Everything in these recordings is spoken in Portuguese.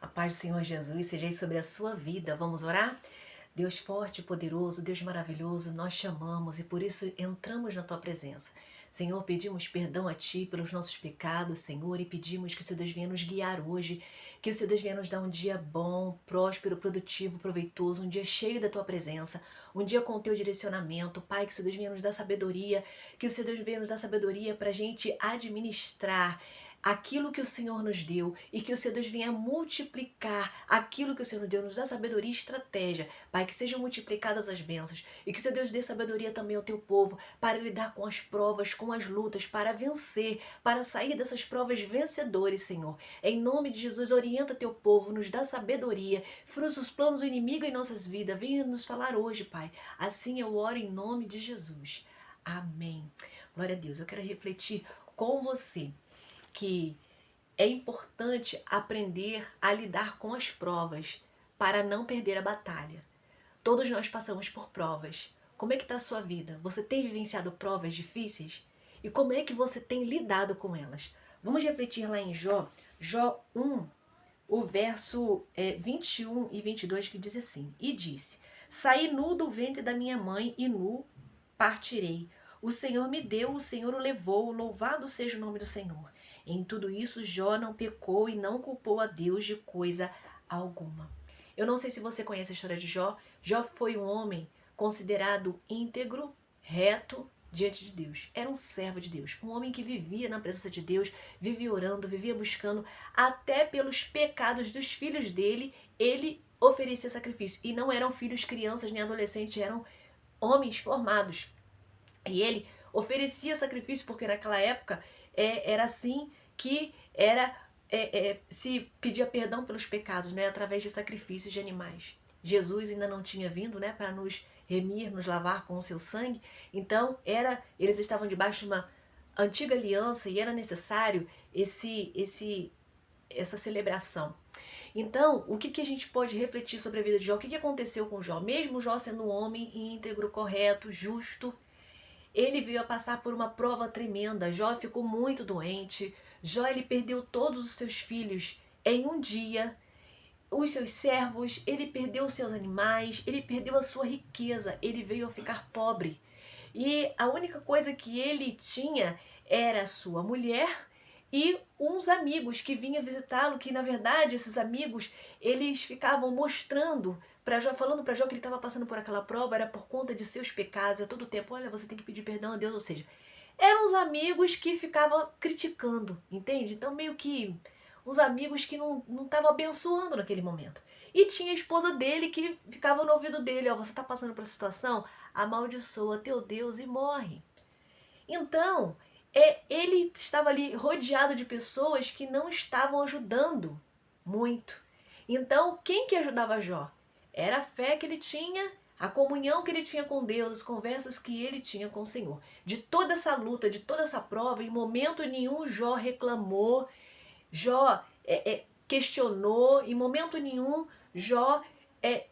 A paz do Senhor Jesus seja aí sobre a sua vida. Vamos orar? Deus forte e poderoso, Deus maravilhoso, nós chamamos e por isso entramos na tua presença. Senhor, pedimos perdão a Ti pelos nossos pecados, Senhor, e pedimos que o Seu Deus venha nos guiar hoje, que o Seu Deus venha nos dar um dia bom, próspero, produtivo, proveitoso, um dia cheio da Tua presença, um dia com o Teu direcionamento. Pai, que o Seu Deus venha nos dar sabedoria, que o Seu Deus venha nos dar sabedoria para a gente administrar aquilo que o Senhor nos deu e que o Seu Deus venha multiplicar aquilo que o Senhor nos deu, nos dá sabedoria e estratégia, Pai, que sejam multiplicadas as bênçãos e que o Seu Deus dê sabedoria também ao Teu povo para lidar com as provas, com as lutas, para vencer, para sair dessas provas vencedores, Senhor. Em nome de Jesus, orienta Teu povo, nos dá sabedoria, frustra os planos do inimigo em nossas vidas, venha nos falar hoje, Pai. Assim eu oro em nome de Jesus. Amém. Glória a Deus. Eu quero refletir com você que é importante aprender a lidar com as provas para não perder a batalha. Todos nós passamos por provas. Como é que está a sua vida? Você tem vivenciado provas difíceis? E como é que você tem lidado com elas? Vamos refletir lá em Jó 1, o verso 21 e 22, que diz assim: E disse, saí nu do ventre da minha mãe e nu partirei. O Senhor me deu, o Senhor o levou, louvado seja o nome do Senhor. Em tudo isso, Jó não pecou e não culpou a Deus de coisa alguma. Eu não sei se você conhece a história de Jó. Jó foi um homem considerado íntegro, reto diante de Deus. Era um servo de Deus, um homem que vivia na presença de Deus, vivia orando, vivia buscando, até pelos pecados dos filhos dele, ele oferecia sacrifício. E não eram filhos crianças nem adolescentes, eram homens formados. E ele oferecia sacrifício porque naquela época era assim que se pedia perdão pelos pecados, né, através de sacrifícios de animais. Jesus ainda não tinha vindo, né, para nos remir, nos lavar com o seu sangue. Então eles estavam debaixo de uma antiga aliança e era necessário essa celebração. Então, o que a gente pode refletir sobre a vida de Jó? O que aconteceu com Jó? Mesmo Jó sendo um homem íntegro, correto, justo, ele veio a passar por uma prova tremenda. Jó ficou muito doente. Jó, ele perdeu todos os seus filhos em um dia, os seus servos, ele perdeu os seus animais, ele perdeu a sua riqueza, ele veio a ficar pobre. E a única coisa que ele tinha era a sua mulher e uns amigos que vinham visitá-lo, que na verdade esses amigos, eles ficavam mostrando para Jó, falando para Jó que ele estava passando por aquela prova, era por conta de seus pecados, a todo tempo, olha, você tem que pedir perdão a Deus, ou seja, eram os amigos que ficavam criticando, entende? Então meio que uns amigos que não estavam abençoando naquele momento. E tinha a esposa dele que ficava no ouvido dele, ó, você está passando por essa situação? Amaldiçoa teu Deus e morre. Então, ele estava ali rodeado de pessoas que não estavam ajudando muito. Então, quem que ajudava Jó? Era a fé que ele tinha, a comunhão que ele tinha com Deus, as conversas que ele tinha com o Senhor. De toda essa luta, de toda essa prova, em momento nenhum Jó reclamou, Jó questionou, em momento nenhum Jó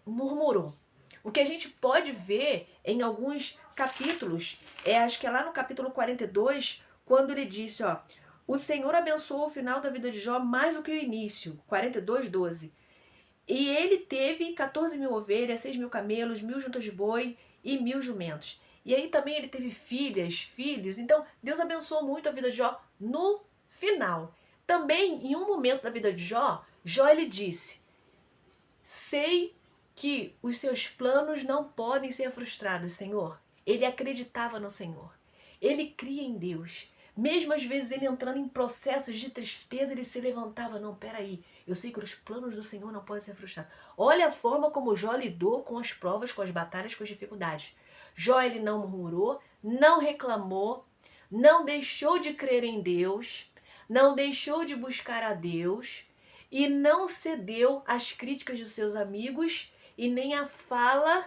murmurou. O que a gente pode ver em alguns capítulos, acho que é lá no capítulo 42, quando ele disse, ó, o Senhor abençoou o final da vida de Jó mais do que o início, 42:12. E ele teve 14 mil ovelhas, 6 mil camelos, 1.000 juntas de boi e 1.000 jumentos. E aí também ele teve filhas, filhos. Então Deus abençoou muito a vida de Jó no final. Também em um momento da vida de Jó, Jó ele disse, sei que os seus planos não podem ser frustrados, Senhor. Ele acreditava no Senhor. Ele cria em Deus. Mesmo às vezes ele entrando em processos de tristeza, ele se levantava. Não, peraí, eu sei que os planos do Senhor não podem ser frustrados. Olha a forma como Jó lidou com as provas, com as batalhas, com as dificuldades. Jó, ele não murmurou, não reclamou, não deixou de crer em Deus, não deixou de buscar a Deus e não cedeu às críticas de seus amigos e nem à fala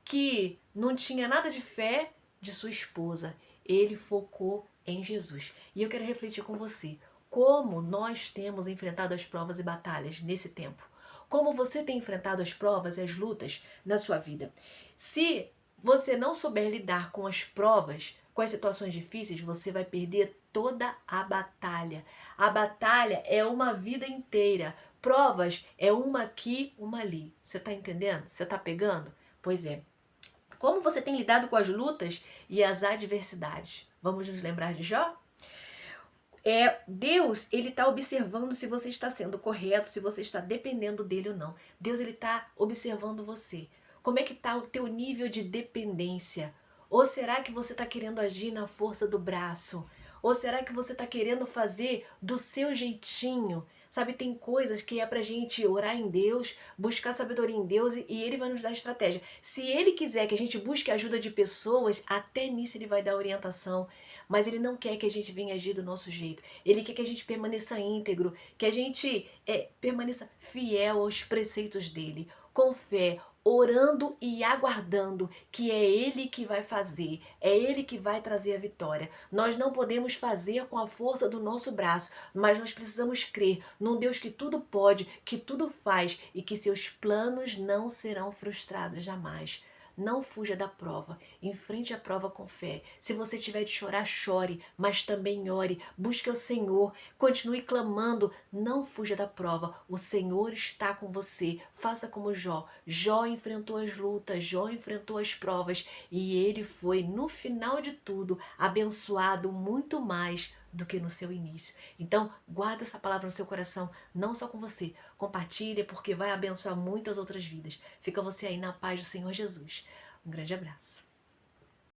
que não tinha nada de fé de sua esposa. Ele focou em Jesus. E eu quero refletir com você como nós temos enfrentado as provas e batalhas nesse tempo. Como você tem enfrentado as provas e as lutas na sua vida. Se você não souber lidar com as provas, com as situações difíceis, você vai perder toda a batalha. A batalha é uma vida inteira Provas é uma aqui, uma ali. Você tá entendendo? Você tá pegando? Pois é. Como você tem lidado com as lutas e as adversidades? Vamos nos lembrar de Jó? Deus, ele está observando se você está sendo correto, se você está dependendo dele ou não. Deus, ele está observando você. Como é que está o teu nível de dependência? Ou será que você está querendo agir na força do braço? Ou será que você está querendo fazer do seu jeitinho? Sabe, tem coisas que é pra gente orar em Deus, buscar sabedoria em Deus e Ele vai nos dar estratégia. Se Ele quiser que a gente busque a ajuda de pessoas, até nisso Ele vai dar orientação. Mas Ele não quer que a gente venha agir do nosso jeito. Ele quer que a gente permaneça íntegro, que a gente permaneça fiel aos preceitos dEle, com fé, orando e aguardando que é Ele que vai fazer, é Ele que vai trazer a vitória. Nós não podemos fazer com a força do nosso braço, mas nós precisamos crer num Deus que tudo pode, que tudo faz e que seus planos não serão frustrados jamais. Não fuja da prova, enfrente a prova com fé. Se você tiver de chorar, chore, mas também ore. Busque o Senhor, continue clamando, não fuja da prova. O Senhor está com você. Faça como Jó. Jó enfrentou as lutas, Jó enfrentou as provas e ele foi, no final de tudo, abençoado muito mais do que no seu início. Então, guarda essa palavra no seu coração, não só com você. Compartilhe, porque vai abençoar muitas outras vidas. Fica você aí na paz do Senhor Jesus. Um grande abraço.